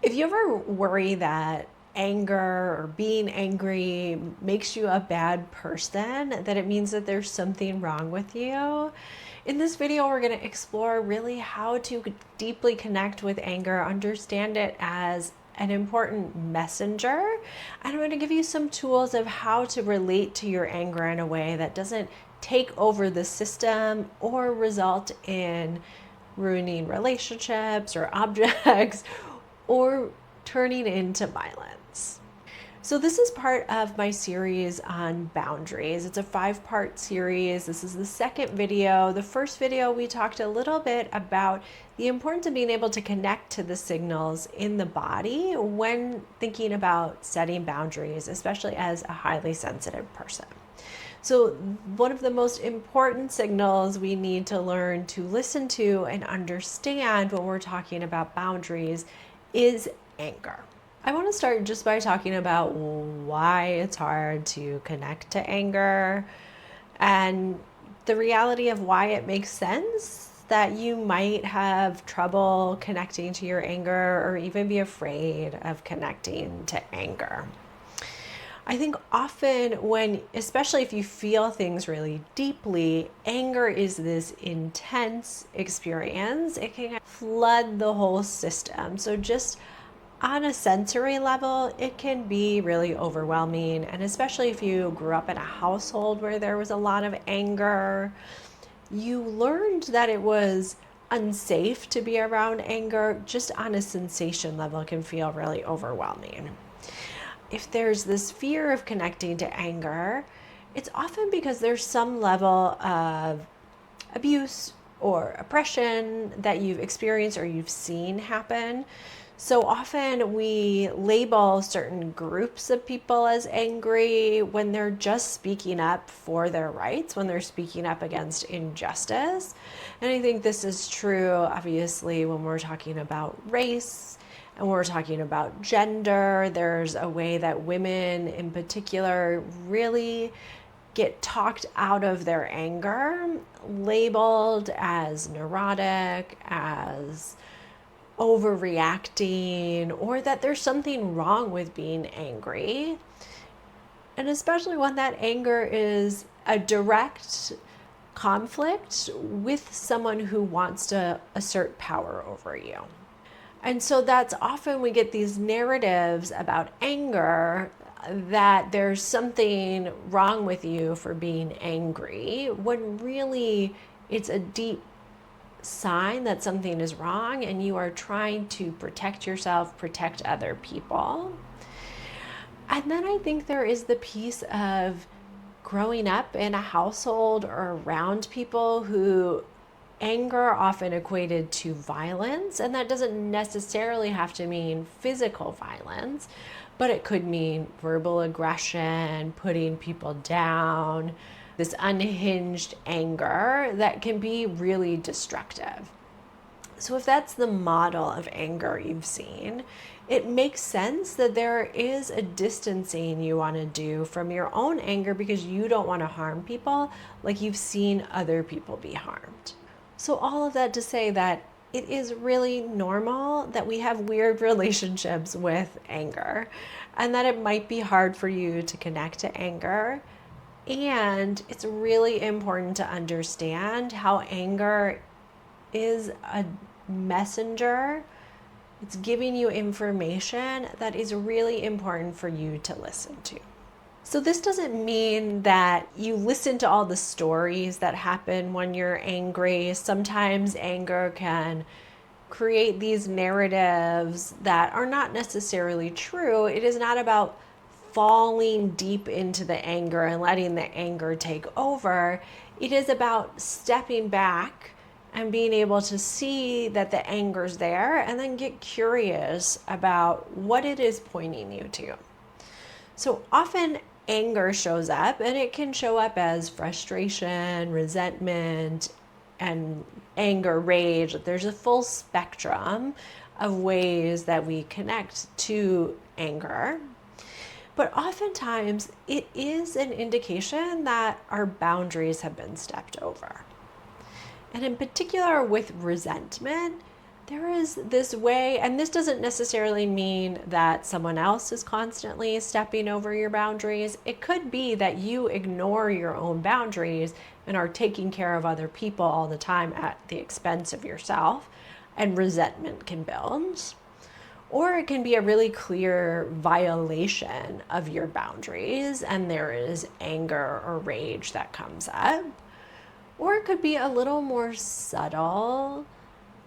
If you ever worry that anger or being angry makes you a bad person, that it means that there's something wrong with you, in this video we're going to explore really how to deeply connect with anger, understand it as an important messenger, and I'm going to give you some tools of how to relate to your anger in a way that doesn't take over the system or result in ruining relationships or objects or turning into violence. So this is part of my series on boundaries. It's a 5-part series. This is the second video. The first video we talked a little bit about the importance of being able to connect to the signals in the body when thinking about setting boundaries, especially as a highly sensitive person. So one of the most important signals we need to learn to listen to and understand when we're talking about boundaries is anger. I want to start just by talking about why it's hard to connect to anger and the reality of why it makes sense that you might have trouble connecting to your anger or even be afraid of connecting to anger. I think often when, especially if you feel things really deeply, anger is this intense experience. It can flood the whole system. So just on a sensory level, it can be really overwhelming. And especially if you grew up in a household where there was a lot of anger, you learned that it was unsafe to be around anger. Just on a sensation level, it can feel really overwhelming. If there's this fear of connecting to anger, it's often because there's some level of abuse or oppression that you've experienced or you've seen happen. So often we label certain groups of people as angry when they're just speaking up for their rights, when they're speaking up against injustice. And I think this is true, obviously, when we're talking about race and we're talking about gender. There's a way that women in particular really get talked out of their anger, labeled as neurotic, as overreacting, or that there's something wrong with being angry. And especially when that anger is a direct conflict with someone who wants to assert power over you. And so that's often we get these narratives about anger that there's something wrong with you for being angry, when really it's a deep sign that something is wrong and you are trying to protect yourself, protect other people. And then I think there is the piece of growing up in a household or around people who anger often equated to violence, and that doesn't necessarily have to mean physical violence, but it could mean verbal aggression, putting people down, this unhinged anger that can be really destructive. So if that's the model of anger you've seen, it makes sense that there is a distancing you want to do from your own anger because you don't want to harm people like you've seen other people be harmed. So all of that to say that it is really normal that we have weird relationships with anger and that it might be hard for you to connect to anger. And it's really important to understand how anger is a messenger. It's giving you information that is really important for you to listen to. So this doesn't mean that you listen to all the stories that happen when you're angry. Sometimes anger can create these narratives that are not necessarily true. It is not about falling deep into the anger and letting the anger take over. It is about stepping back and being able to see that the anger's there and then get curious about what it is pointing you to. So often anger shows up, and it can show up as frustration, resentment, and anger, rage. There's a full spectrum of ways that we connect to anger. But oftentimes it is an indication that our boundaries have been stepped over. And in particular with resentment, there is this way, and this doesn't necessarily mean that someone else is constantly stepping over your boundaries. It could be that you ignore your own boundaries and are taking care of other people all the time at the expense of yourself, and resentment can build. Or it can be a really clear violation of your boundaries, and there is anger or rage that comes up. Or it could be a little more subtle,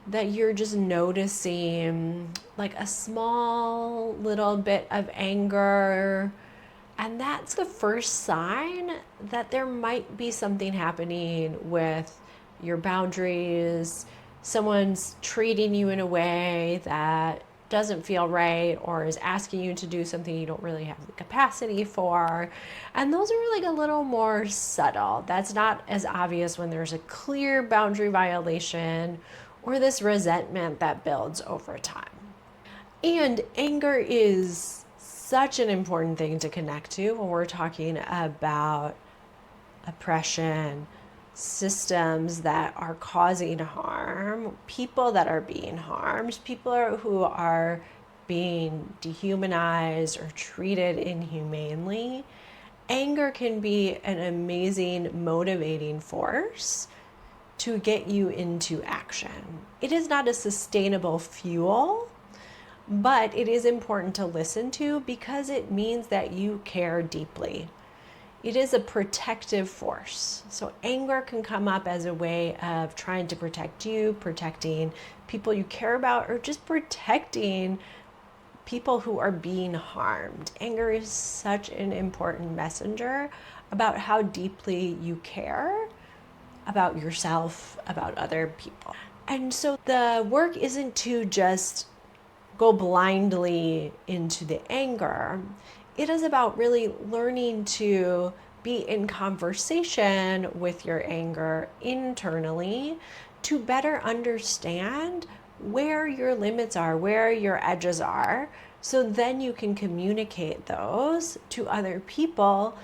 that you're just noticing like a small little bit of anger. And that's the first sign that there might be something happening with your boundaries. Someone's treating you in a way that doesn't feel right, or is asking you to do something you don't really have the capacity for. And those are like a little more subtle. That's not as obvious when there's a clear boundary violation or this resentment that builds over time. And anger is such an important thing to connect to when we're talking about oppression, systems that are causing harm, people that are being harmed, people who are being dehumanized or treated inhumanely. Anger can be an amazing motivating force to get you into action. It is not a sustainable fuel, but it is important to listen to because it means that you care deeply. It is a protective force. So anger can come up as a way of trying to protect you, protecting people you care about, or just protecting people who are being harmed. Anger is such an important messenger about how deeply you care about yourself, about other people. And so the work isn't to just go blindly into the anger. It is about really learning to be in conversation with your anger internally to better understand where your limits are, where your edges are, so then you can communicate those to other people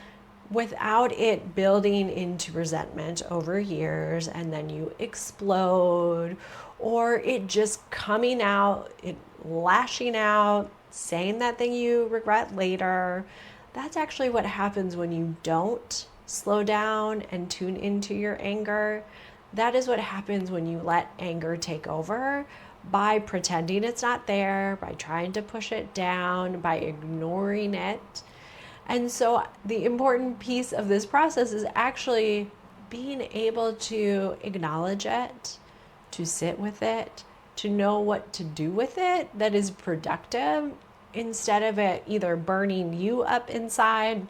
without it building into resentment over years, and then you explode, or it just coming out, it lashing out, saying that thing you regret later. That's actually what happens when you don't slow down and tune into your anger. That is what happens when you let anger take over by pretending it's not there, by trying to push it down, by ignoring it. And so the important piece of this process is actually being able to acknowledge it, to sit with it, to know what to do with it that is productive, instead of it either burning you up inside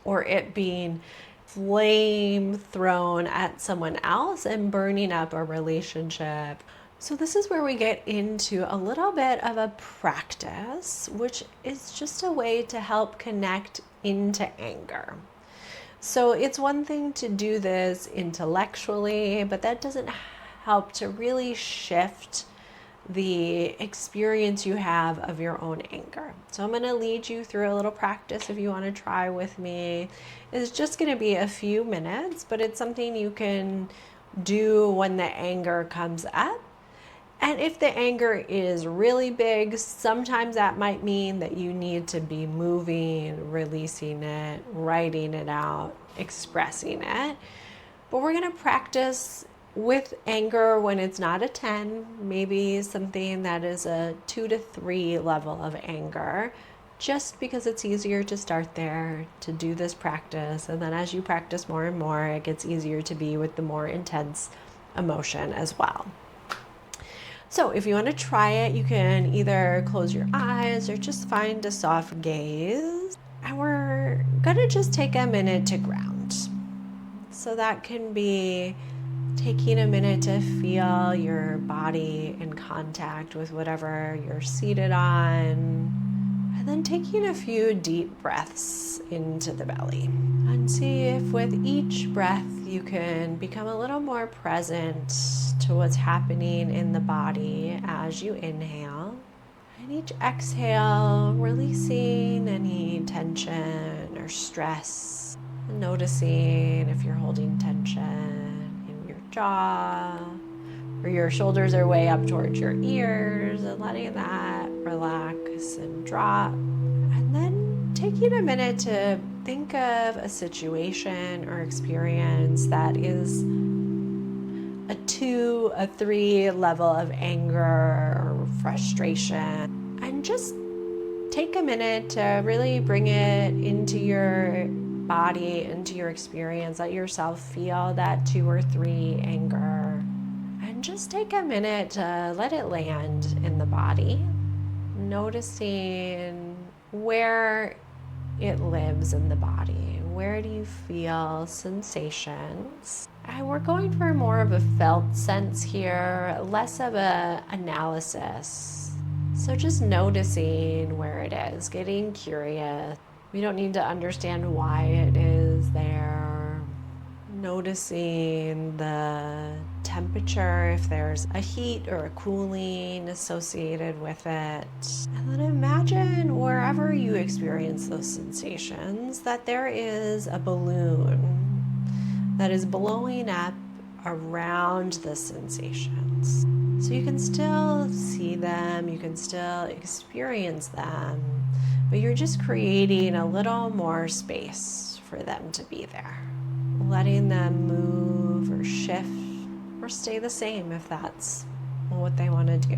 or it being flame thrown at someone else and burning up a relationship. So this is where we get into a little bit of a practice, which is just a way to help connect into anger. So it's one thing to do this intellectually, but that doesn't help to really shift the experience you have of your own anger. So I'm going to lead you through a little practice if you want to try with me. It's just going to be a few minutes, but it's something you can do when the anger comes up. And if the anger is really big, sometimes that might mean that you need to be moving, releasing it, writing it out, expressing it. But we're going to practice with anger when it's not a 10, maybe something that is a 2 to 3 level of anger, just because it's easier to start there, to do this practice. And then as you practice more and more, it gets easier to be with the more intense emotion as well. So if you want to try it, you can either close your eyes or just find a soft gaze. And we're going to just take a minute to ground. So that can be taking a minute to feel your body in contact with whatever you're seated on. And then taking a few deep breaths into the belly. And see if with each breath you can become a little more present to what's happening in the body as you inhale. And each exhale, releasing any tension or stress. And noticing if you're holding tension in your jaw or your shoulders are way up towards your ears, and letting that relax and drop. And then taking a minute to think of a situation or experience that is a 2, a 3 level of anger or frustration, and just take a minute to really bring it into your body, into your experience. Let yourself feel that 2 or 3 anger, and just take a minute to let it land in the body, noticing where it lives in the body. Where do you feel sensations? And we're going for more of a felt sense here, less of a analysis. So just noticing where it is, getting curious. We don't need to understand why it is there. Noticing the temperature, if there's a heat or a cooling associated with it. And then imagine wherever you experience those sensations that there is a balloon that is blowing up around the sensations. So you can still see them, you can still experience them, but you're just creating a little more space for them to be there. Letting them move or shift or stay the same if that's what they want to do.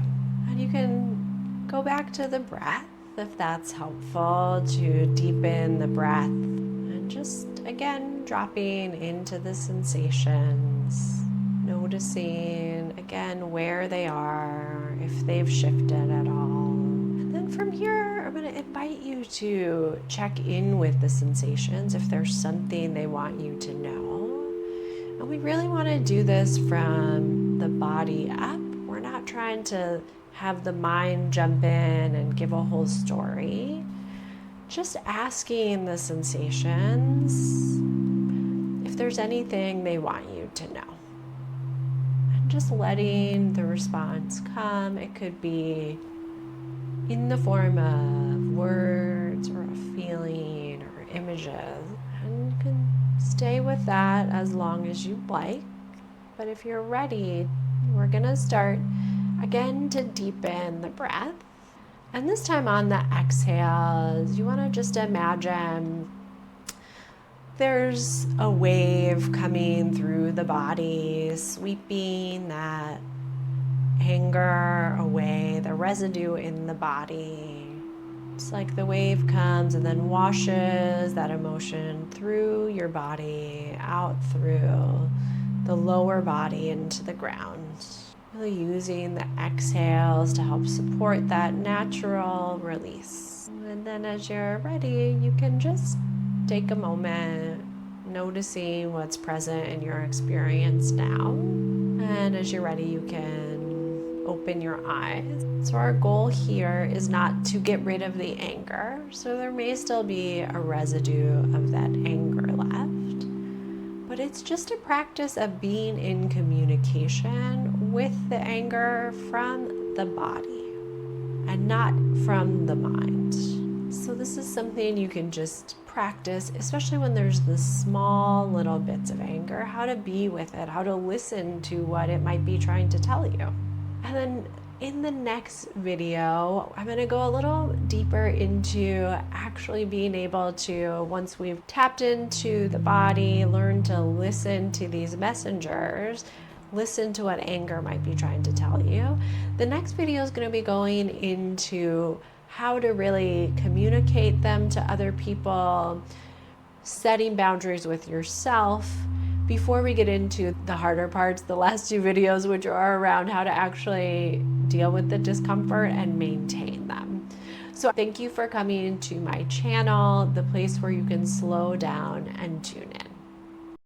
And you can go back to the breath if that's helpful, to deepen the breath and just again dropping into the sensations, noticing again where they are, if they've shifted at all. And then from here, I'm going to invite you to check in with the sensations if there's something they want you to know. And we really want to do this from the body up. We're not trying to have the mind jump in and give a whole story. Just asking the sensations if there's anything they want you to know. And just letting the response come. It could be in the form of words or a feeling or images. And you can stay with that as long as you like. But if you're ready, we're going to start again to deepen the breath. And this time on the exhales, you want to just imagine there's a wave coming through the body, sweeping that anger away, the residue in the body. It's like the wave comes and then washes that emotion through your body, out through the lower body into the ground. Really using the exhales to help support that natural release. And then as you're ready, you can just take a moment noticing what's present in your experience now. And as you're ready, you can open your eyes. So our goal here is not to get rid of the anger. So there may still be a residue of that anger left. But it's just a practice of being in communication with the anger from the body and not from the mind. So this is something you can just practice, especially when there's the small little bits of anger, how to be with it, how to listen to what it might be trying to tell you. And then in the next video, I'm going to go a little deeper into actually being able to, once we've tapped into the body, learn to listen to these messengers, listen to what anger might be trying to tell you. The next video is going to be going into how to really communicate them to other people, setting boundaries with yourself, before we get into the harder parts, the last 2 videos, which are around how to actually deal with the discomfort and maintain them. So thank you for coming to my channel, the place where you can slow down and tune in.